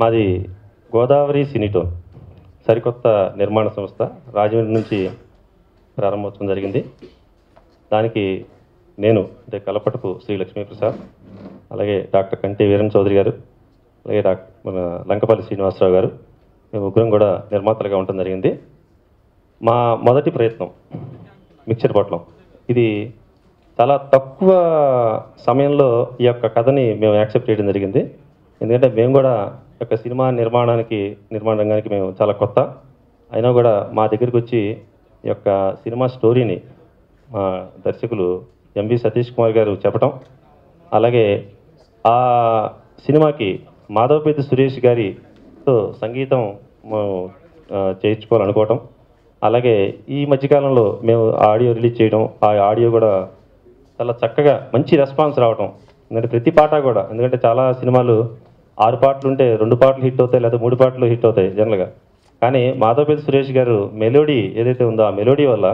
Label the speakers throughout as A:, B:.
A: మాది గోదావరి సినీటోన్ సరికొత్త నిర్మాణ సంస్థ రాజమండ్రి నుంచి ప్రారంభోత్సవం జరిగింది. దానికి నేను అంటే కలపటపు శ్రీ లక్ష్మీప్రసాద్, అలాగే డాక్టర్ కంటి వీరన్ చౌదరి గారు, అలాగే మన లంకపల్లి శ్రీనివాసరావు గారు, మేము ముగ్గురం కూడా నిర్మాతలుగా ఉండటం జరిగింది. మా మొదటి ప్రయత్నం మిక్చర్ పొట్లం. ఇది చాలా తక్కువ సమయంలో ఈ యొక్క కథని మేము యాక్సెప్ట్ చేయడం జరిగింది. ఎందుకంటే మేము కూడా యొక్క సినిమా నిర్మాణ రంగానికి మేము చాలా కొత్త అయినా కూడా మా దగ్గరికి వచ్చి ఈ యొక్క సినిమా స్టోరీని మా దర్శకులు ఎంవి సతీష్ కుమార్ గారు చెప్పటం, అలాగే ఆ సినిమాకి మాధవపేతి సురేష్ గారితో సంగీతం చేయించుకోవాలనుకోవటం, అలాగే ఈ మధ్యకాలంలో మేము ఆడియో రిలీజ్ చేయడం, ఆ ఆడియో కూడా చాలా చక్కగా మంచి రెస్పాన్స్ రావటం. ఎందుకంటే ప్రతి పాట కూడా, ఎందుకంటే చాలా సినిమాలు 6 పాటలు ఉంటే 2 పాటలు హిట్ అవుతాయి, లేదా 3 పాటలు హిట్ అవుతాయి జనరల్గా. కానీ మాధవపేతి సురేష్ గారు మెలోడీ ఏదైతే ఉందో ఆ మెలోడీ వల్ల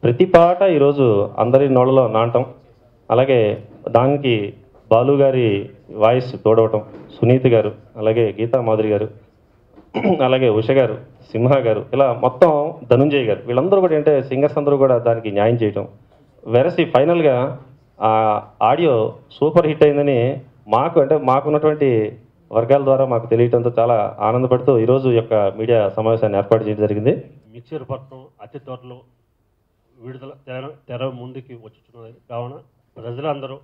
A: ప్రతి పాట ఈరోజు అందరి నోళ్ళలో నాటం, అలాగే దానికి బాలు గారి వాయిస్ తోడవటం, సునీత్ గారు, అలాగే గీతా మాధురి గారు, అలాగే ఉష గారు, సింహ గారు, ఇలా మొత్తం ధనుంజయ్ గారు, వీళ్ళందరూ కూడా అంటే సింగర్స్ అందరూ కూడా దానికి న్యాయం చేయటం, వెరసి ఫైనల్గా ఆ ఆడియో సూపర్ హిట్ అయిందని మాకున్నటువంటి వర్గాల ద్వారా మాకు తెలియటంతో చాలా ఆనందపడుతూ ఈరోజు యొక్క మీడియా సమావేశాన్ని ఏర్పాటు చేయడం జరిగింది.
B: మిక్చర్ పట్నం అతి త్వరలో విడుదల తెర ముందుకి వచ్చుతున్నది కావున ప్రజలందరూ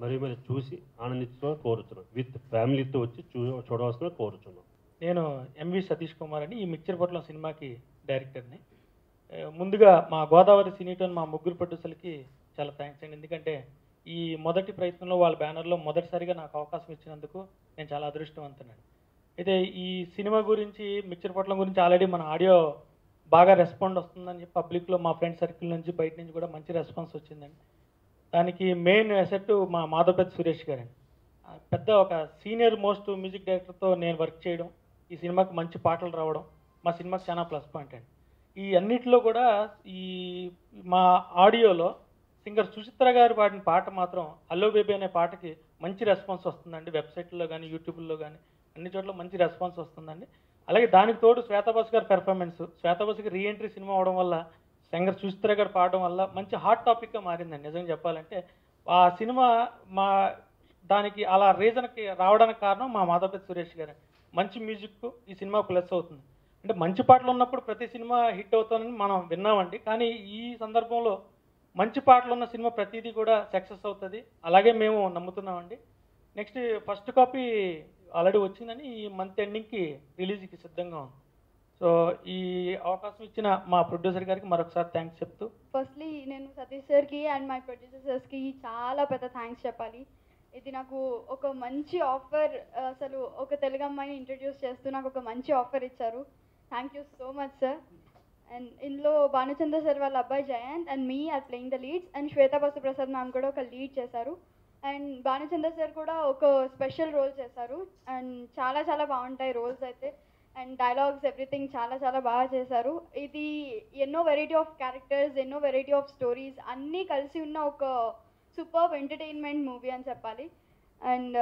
B: మరి చూసి ఆనందించడం కోరుతున్నాం. విత్ ఫ్యామిలీతో వచ్చి చూడవలసిన కోరుతున్నాం.
C: నేను ఎంవి సతీష్ కుమార్ అని ఈ మిక్చర్ పట్నం సినిమాకి డైరెక్టర్ని. ముందుగా మా గోదావరి సినీటోన్ మా ముగ్గురు ప్రొడ్యూసర్లకి చాలా థ్యాంక్స్ అండి. ఎందుకంటే ఈ మొదటి ప్రయత్నంలో వాళ్ళ బ్యానర్లో మొదటిసారిగా నాకు అవకాశం ఇచ్చినందుకు నేను చాలా అదృష్టవంతున్నాను. అయితే ఈ సినిమా గురించి, మిక్చర్ పొట్లం గురించి ఆల్రెడీ మన ఆడియో బాగా రెస్పాండ్ వస్తుందని చెప్పి పబ్లిక్లో మా ఫ్రెండ్ సర్కిల్ నుంచి బయట నుంచి కూడా మంచి రెస్పాన్స్ వచ్చిందండి. దానికి మెయిన్ అసెట్ మా మాధవపేతి సురేష్ గారండి. పెద్ద ఒక సీనియర్ మోస్ట్ మ్యూజిక్ డైరెక్టర్తో నేను వర్క్ చేయడం, ఈ సినిమాకి మంచి పాటలు రావడం మా సినిమాకి చాలా ప్లస్ పాయింట్ అండి. ఈ అన్నిటిలో కూడా ఈ మా ఆడియోలో సింగర్ సుచిత్ర గారు పాడిన పాట మాత్రం హలో బేబీ అనే పాటకి మంచి రెస్పాన్స్ వస్తుందండి. వెబ్సైట్లో కానీ యూట్యూబ్లో కానీ అన్ని చోట్ల మంచి రెస్పాన్స్ వస్తుందండి. అలాగే దానికి తోడు శ్వేతాబస్ గారి పెర్ఫార్మెన్స్, శ్వేతాబస్కి రీఎంట్రీ సినిమా అవడం వల్ల సింగర్ సుచిత్ర గారు పాడడం వల్ల మంచి హాట్ టాపిక్గా మారిందండి. నిజంగా చెప్పాలంటే ఆ సినిమా మా దానికి అలా రీజన్కి రావడానికి కారణం మా మాధవపేతి సురేష్ గారు. మంచి మ్యూజిక్ ఈ సినిమా ప్లస్ అవుతుంది. అంటే మంచి పాటలు ఉన్నప్పుడు ప్రతి సినిమా హిట్ అవుతుందని మనం విన్నామండి. కానీ ఈ సందర్భంలో మంచి పాటలు ఉన్న సినిమా ప్రతిదీ కూడా సక్సెస్ అవుతుంది, అలాగే మేము నమ్ముతున్నామండి. నెక్స్ట్ ఫస్ట్ కాపీ ఆల్రెడీ వచ్చిందని ఈ మంత్ ఎండింగ్కి రిలీజ్కి సిద్ధంగా ఉంది. సో ఈ అవకాశం ఇచ్చిన మా ప్రొడ్యూసర్ గారికి మరొకసారి థ్యాంక్స్ చెప్తూ,
D: ఫస్ట్లీ నేను సతీష్ సార్కి అండ్ మై ప్రొడ్యూసర్స్కి చాలా పెద్ద థ్యాంక్స్ చెప్పాలి. ఇది నాకు ఒక మంచి ఆఫర్, అసలు ఒక తెలుగు అమ్మాయిని ఇంట్రడ్యూస్ చేస్తూ నాకు ఒక మంచి ఆఫర్ ఇచ్చారు. Thank you so much sir. And ఇందులో భానుచంద్ర సార్ వాళ్ళ అబ్బాయి Jayanth and me are playing the leads, and Shweta Basuprasad ma'am కూడా ఒక లీడ్ చేశారు, అండ్ భానుచంద్ర సార్ కూడా ఒక స్పెషల్ రోల్ చేశారు. అండ్ చాలా చాలా బాగుంటాయి రోల్స్ అయితే, అండ్ డైలాగ్స్ ఎవ్రీథింగ్ చాలా చాలా బాగా చేశారు. ఇది ఎన్నో వెరైటీ ఆఫ్ క్యారెక్టర్స్, ఎన్నో వెరైటీ ఆఫ్ స్టోరీస్ అన్నీ కలిసి ఉన్న ఒక సూపర్బ్ ఎంటర్టైన్మెంట్ మూవీ అని చెప్పాలి. అండ్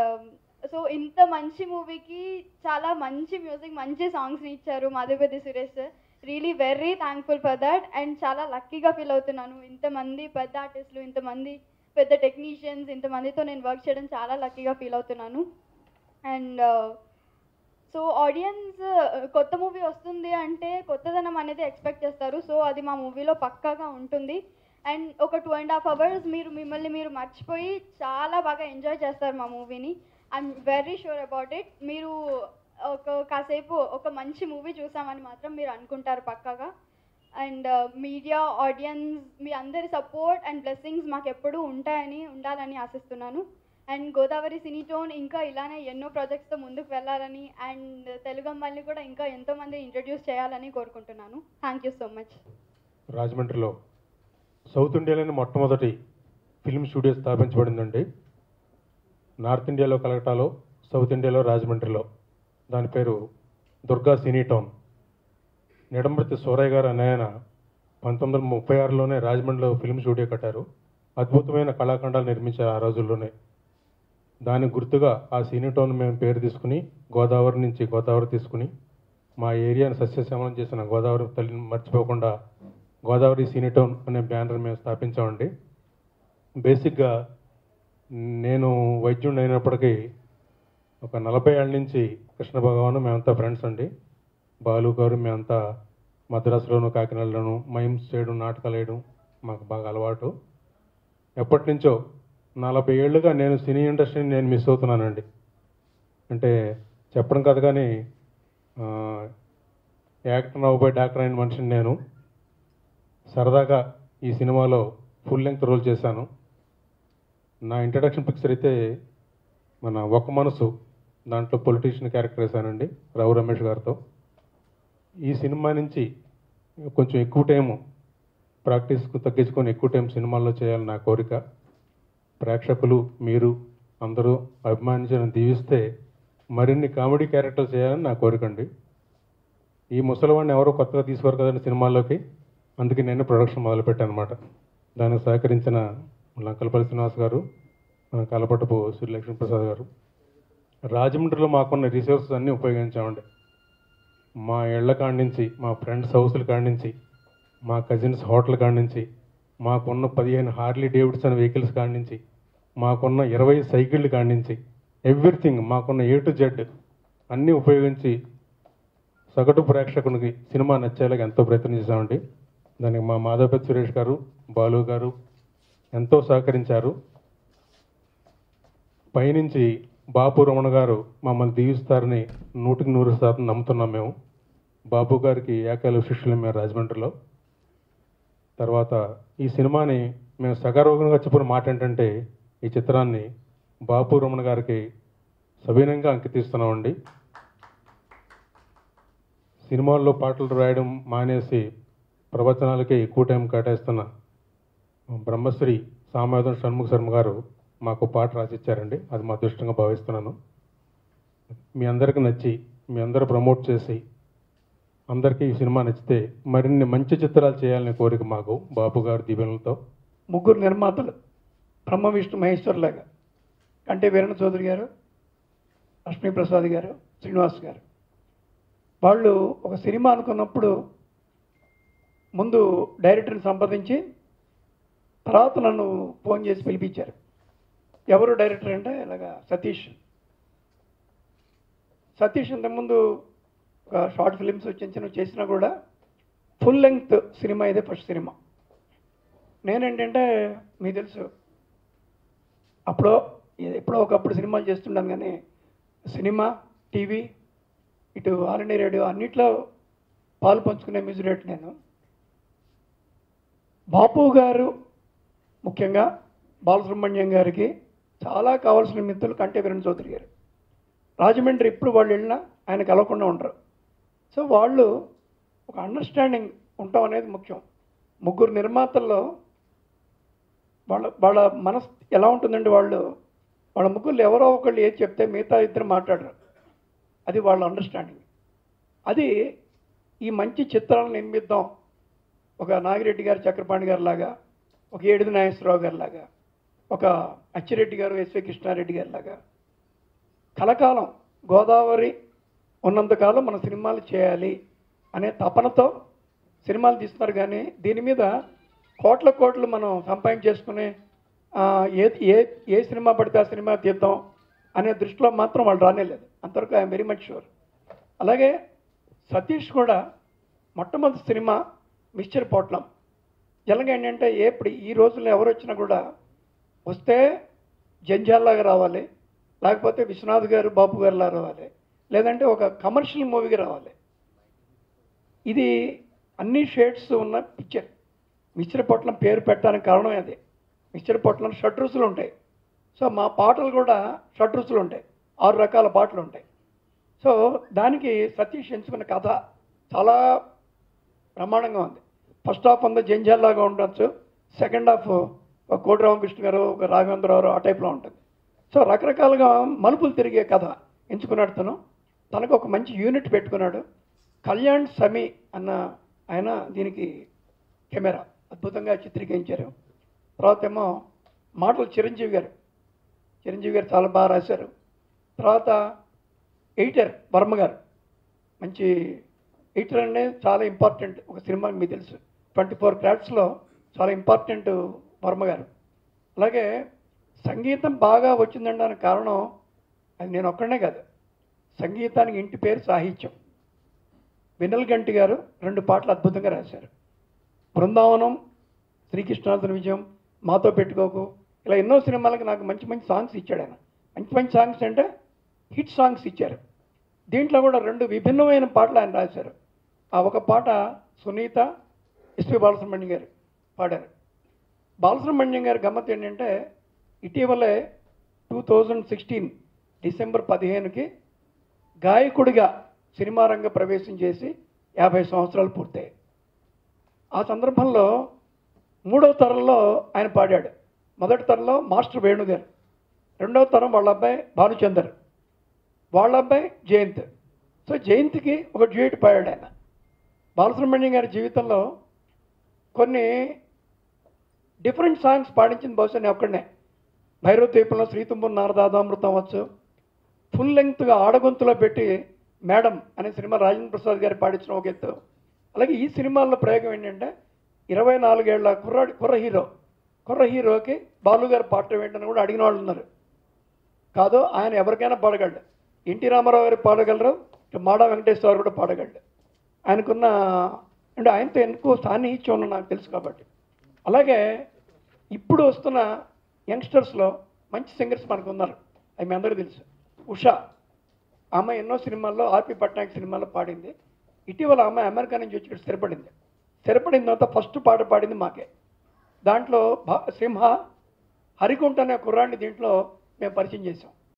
D: సో ఇంత మంచి మూవీకి చాలా మంచి మ్యూజిక్, మంచి సాంగ్స్ని ఇచ్చారు Madhavapeddi Suresh sir. Really very thankful for that. And చాలా లక్కీగా ఫీల్ అవుతున్నాను. ఇంతమంది పెద్ద ఆర్టిస్టులు, ఇంతమంది పెద్ద టెక్నీషియన్స్, ఇంతమందితో నేను వర్క్ చేయడం చాలా లక్కీగా ఫీల్ అవుతున్నాను. అండ్ సో ఆడియన్స్ కొత్త మూవీ వస్తుంది అంటే కొత్తదనం అనేది ఎక్స్పెక్ట్ చేస్తారు. సో అది మా మూవీలో పక్కాగా ఉంటుంది. అండ్ ఒక 2.5 hours మిమ్మల్ని మీరు మర్చిపోయి చాలా బాగా ఎంజాయ్ చేస్తారు మా మూవీని. I'm very sure about it. మీరు కాసేపు ఒక మంచి మూవీ చూసామని మాత్రం మీరు అనుకుంటారు పక్కాగా. అండ్ మీడియా, ఆడియన్స్, మీ అందరి సపోర్ట్ అండ్ బ్లెస్సింగ్స్ మాకు ఎప్పుడూ ఉండాలని ఆశిస్తున్నాను. అండ్ గోదావరి సినీటోన్ ఇంకా ఇలానే ఎన్నో ప్రాజెక్ట్స్తో ముందుకు వెళ్ళాలని, అండ్ తెలుగు అమ్మాయిని కూడా ఇంకా ఎంతోమంది ఇంట్రడ్యూస్ చేయాలని కోరుకుంటున్నాను. Thank you so much.
E: రాజమండ్రిలో సౌత్ ఇండియాలోని మొట్టమొదటి ఫిల్మ్ స్టూడియో స్థాపించబడిందండి. నార్త్ ఇండియాలో కలకటాలో, సౌత్ ఇండియాలో రాజమండ్రిలో. దాని పేరు దుర్గా సినీటోన్. నిడమృతి సూరయ్య గారు అనే ఆయన 1936లోనే రాజమండ్రిలో ఫిల్మ్ స్టూడియో కట్టారు. అద్భుతమైన కళాఖండాలు నిర్మించారు ఆ రోజుల్లోనే. దానికి గుర్తుగా ఆ సినీటోన్ మేము పేరు తీసుకుని గోదావరి నుంచి గోదావరి తీసుకుని మా ఏరియాను సస్యశ్యామలం చేసిన గోదావరి తల్లిని మర్చిపోకుండా గోదావరి సినీటోన్ అనే బ్యానర్ మేము స్థాపించామండి. బేసిక్గా నేను వైద్యుడిని అయినప్పటికీ ఒక 40 ఏళ్ళ నుంచి కృష్ణ భగవాను మేమంతా ఫ్రెండ్స్ అండి. బాలు గారు మేమంతా మద్రాసులోను కాకినాడలోను మైమ్స్ చేయడం, నాటకాలు వేయడం మాకు బాగా అలవాటు. ఎప్పటి నుంచో 40 ఏళ్ళుగా నేను సినీ ఇండస్ట్రీని నేను మిస్ అవుతున్నానండి. అంటే చెప్పడం కాదు కానీ యాక్టర్ అవ్వబోయే డాక్టర్ అయిన మనిషిని నేను. సరదాగా ఈ సినిమాలో ఫుల్ లెంగ్త్ రోల్ చేశాను. నా ఇంట్రడక్షన్ పిక్చర్ అయితే మన ఒక మనసు, దాంట్లో పొలిటీషియన్ క్యారెక్టర్ వేశానండి రావు రమేష్ గారితో. ఈ సినిమా నుంచి కొంచెం ఎక్కువ టైము ప్రాక్టీస్కు తగ్గించుకొని ఎక్కువ టైం సినిమాల్లో చేయాలని నా కోరిక. ప్రేక్షకులు మీరు అందరూ అభిమానించడం దీవిస్తే మరిన్ని కామెడీ క్యారెక్టర్లు చేయాలని నా కోరిక అండి. ఈ ముసలివాడిని ఎవరో కొత్తగా తీసుకోరు కదండి సినిమాల్లోకి, అందుకే నేను ప్రొడక్షన్ మొదలుపెట్టాను అనమాట. దానికి సహకరించిన లంకలపల్లి శ్రీనివాస్ గారు, మన కలపటపు శ్రీ లక్ష్మీప్రసాద్ గారు. రాజమండ్రిలో మాకున్న రిసోర్సెస్ అన్నీ ఉపయోగించామండి. మా ఇళ్ల కాడి నుంచి, మా ఫ్రెండ్స్ హౌస్ల కాడి నుంచి, మా కజిన్స్ హోటల్ కాడి నుంచి, మాకున్న 15 హార్లీ డేవిడ్సన్ వెహికల్స్ కాడి నుంచి, మాకున్న 20 సైకిళ్ళు కాడి నుంచి, ఎవ్రీథింగ్ మాకున్న A to Z అన్నీ ఉపయోగించి సగటు ప్రేక్షకునికి సినిమా నచ్చేలాగా ఎంతో ప్రయత్నం చేశామండి. దానికి మా మాధవపతి సురేష్ గారు, బాలు గారు ఎంతో సహకరించారు. పైనుంచి బాపు రమణ గారు మమ్మల్ని దీవిస్తారని 100% నమ్ముతున్నాం మేము. బాపు గారికి ఏకాలు శిష్యులు మేము రాజమండ్రిలో. తర్వాత ఈ సినిమాని మేము సగర్వంగా చెప్పిన మాట ఏంటంటే, ఈ చిత్రాన్ని బాపు రమణ గారికి సవినంగా అంకితిస్తున్నామండి. సినిమాల్లో పాటలు రాయడం మానేసి ప్రవచనాలకే ఎక్కువ టైం కేటాయిస్తున్న బ్రహ్మశ్రీ సామవేదం షణ్ముఖ శర్మ గారు మాకు పాట రాసిచ్చారండి. అది మా అదృష్టంగా భావిస్తున్నాను. మీ అందరికీ నచ్చి, మీ అందరూ ప్రమోట్ చేసి, అందరికీ ఈ సినిమా నచ్చితే మరిన్ని మంచి చిత్రాలు చేయాలనే కోరిక మాకు బాపు గారి దీవెనలతో.
F: ముగ్గురు నిర్మాతలు బ్రహ్మ విష్ణు మహేశ్వర్లాగా కంటే వీరణ చౌదరి గారు, లక్ష్మీప్రసాద్ గారు, శ్రీనివాస్ గారు, వాళ్ళు ఒక సినిమా అనుకున్నప్పుడు ముందు డైరెక్టర్ని సంప్రదించి తర్వాత నన్ను ఫోన్ చేసి పిలిపించారు. ఎవరు డైరెక్టర్ అంటే ఇలాగా సతీష్ ఇంతకుముందు ఒక షార్ట్ ఫిలిమ్స్ చిన్న చేసినా కూడా ఫుల్ లెంగ్త్ సినిమా ఇదే ఫస్ట్ సినిమా. నేనేంటంటే మీకు తెలుసు ఎప్పుడో ఒకప్పుడు సినిమాలు చేస్తుంటాను, కానీ సినిమా, టీవీ, ఇటు ఆల్ ఇండియా రేడియో అన్నిట్లో పాలు పంచుకునే మ్యూజిక్ డైరెక్టర్ నేను. బాపు గారు ముఖ్యంగా బాలసుబ్రహ్మణ్యం గారికి చాలా కావాల్సిన మిత్రులు కంటే వీరణ చౌదరి గారు. రాజమండ్రి ఇప్పుడు వాళ్ళు వెళ్ళినా ఆయన కలవకుండా ఉండరు. సో వాళ్ళు ఒక అండర్స్టాండింగ్ ఉండటం అనేది ముఖ్యం. ముగ్గురు నిర్మాతల్లో వాళ్ళ మనసు ఎలా ఉంటుందంటే, వాళ్ళ ముగ్గురు ఎవరో ఒకళ్ళు ఏది చెప్తే మిగతా ఇద్దరు మాట్లాడరు. అది వాళ్ళ అండర్స్టాండింగ్. అది ఈ మంచి చిత్రాలను నిర్మిద్దాం, ఒక నాగిరెడ్డి గారు, చక్రపాణి గారి లాగా, ఒక ఏడుది నాగేశ్వరరావు గారి లాగా, ఒక అచ్చిరెడ్డి గారు, ఎస్వి కృష్ణారెడ్డి గారి లాగా కలకాలం గోదావరి ఉన్నంతకాలం మన సినిమాలు చేయాలి అనే తపనతో సినిమాలు తీస్తున్నారు. కానీ దీని మీద కోట్లు మనం సంపాదించేసుకుని ఏ సినిమా పడితే ఆ సినిమా తీద్దాం అనే దృష్టిలో మాత్రం వాళ్ళు రానేలేదు. అంతవరకు ఐఎమ్ వెరీ మచ్ షూర్. అలాగే సతీష్ కూడా మొట్టమొదటి సినిమా మిక్చర్ పొట్లం. జనగా ఏంటంటే ఇప్పుడు ఈ రోజుల్లో ఎవరు వచ్చినా కూడా వస్తే జంజాల్లాగా రావాలి, లేకపోతే విశ్వనాథ్ గారు, బాపు గారిలా రావాలి, లేదంటే ఒక కమర్షియల్ మూవీగా రావాలి. ఇది అన్ని షేడ్స్ ఉన్న పిక్చర్. మిక్చర్ పొట్లం పేరు పెట్టడానికి కారణం అదే. మిక్చర్ పొట్లం షడ్రుచులు ఉంటాయి. సో మా పాటలు కూడా షడ్రుచులు ఉంటాయి, 6 రకాల పాటలు ఉంటాయి. సో దానికి సతీష్ ఎంచుకున్న కథ చాలా బ్రహ్మాండంగా ఉంది. ఫస్ట్ హాఫ్ అంతా జంజాల్లాగా ఉండొచ్చు, సెకండ్ హాఫ్ ఒక కోటి రామకృష్ణ గారు, ఒక రాఘవేంద్రరావు ఆ టైప్లో ఉంటుంది. సో రకరకాలుగా మలుపులు తిరిగే కథ ఎంచుకున్నాడు తను. తనకు ఒక మంచి యూనిట్ పెట్టుకున్నాడు. కళ్యాణ్ సమీ అన్న ఆయన దీనికి కెమెరా అద్భుతంగా చిత్రీకరించారు. తర్వాత ఏమో మాటలు చిరంజీవి గారు, చిరంజీవి గారు చాలా బాగా రాశారు. తర్వాత ఎడిటర్ వర్మ గారు, మంచి ఎడిటర్ అనేది చాలా ఇంపార్టెంట్ ఒక సినిమాకి, మీకు తెలుసు 24 క్రాఫ్ట్స్లో చాలా ఇంపార్టెంట్ వర్మ గారు. అలాగే సంగీతం బాగా వచ్చిందనడానికి కారణం అది నేను ఒక్కడనే కాదు, సంగీతానికి ఇంటి పేరు సాహిత్యం. వెన్నెల గంటి గారు 2 పాటలు అద్భుతంగా రాశారు. బృందావనం, శ్రీకృష్ణార్జున విజయం, మాతో పెట్టుకోకు, ఇలా ఎన్నో సినిమాలకు నాకు మంచి మంచి సాంగ్స్ ఇచ్చాడు ఆయన. మంచి మంచి సాంగ్స్ అంటే హిట్ సాంగ్స్ ఇచ్చారు. దీంట్లో కూడా 2 విభిన్నమైన పాటలు ఆయన రాశారు. ఆ ఒక పాట సునీత, ఎస్పి బాలసుబ్రహ్మణ్యం గారు పాడారు. బాలసుబ్రహ్మణ్యం గారి గమ్మత్ ఏంటంటే ఇటీవలే 2016 డిసెంబర్ 15కి గాయకుడిగా సినిమా రంగ ప్రవేశం చేసి 50 సంవత్సరాలు పూర్తయ్యాయి. ఆ సందర్భంలో 3వ తరంలో ఆయన పాడాడు. మొదటి తరంలో మాస్టర్ వేణు గారు, 2వ తరం వాళ్ళ అబ్బాయి భానుచందర్, వాళ్ళ అబ్బాయి జయంత్. సో జయంత్కి ఒక డ్యూయట్ పాడాడు ఆయన. బాలసుబ్రహ్మణ్యం గారి జీవితంలో కొన్ని డిఫరెంట్ సాంగ్స్ పాడించింది బహుశా నేను ఒక్కడనే. భైరవ ద్వీపంలో శ్రీతుంబం నారదాదామృతం వచ్చు, ఫుల్ లెంగ్త్గా ఆడగొంతులో పెట్టి మేడం అనే సినిమా రాజేంద్ర ప్రసాద్ గారు పాడించిన ఒక ఎత్తు. అలాగే ఈ సినిమాల్లో ప్రయోగం ఏంటంటే 24 ఏళ్ల కుర్ర హీరోకి బాలు గారు పాడటం ఏంటని కూడా అడిగిన వాళ్ళు ఉన్నారు. కాదు, ఆయన ఎవరికైనా పాడగలడు. ఎన్టీ రామారావు గారు పాడగలరు, మాడా వెంకటేశ్వర గారు కూడా పాడగలడు. ఆయనకున్న అంటే ఆయనతో ఎందుకు సాన్నిహిత్యం ఉన్న నాకు తెలుసు కాబట్టి. అలాగే ఇప్పుడు వస్తున్న యంగ్స్టర్స్లో మంచి సింగర్స్ మనకు ఉన్నారు, అవి మీ అందరికీ తెలుసు. ఉషా, ఆమె ఎన్నో సినిమాల్లో, ఆర్పి పట్నాయక్ సినిమాల్లో పాడింది. ఇటీవల ఆమె అమెరికా నుంచి వచ్చి ఇక్కడ స్థిరపడిన తర్వాత ఫస్ట్ పాట పాడింది మాకే. దాంట్లో సింహ, హరికుంట అనే కుర్రాన్ని దీంట్లో మేము పరిచయం చేసాం.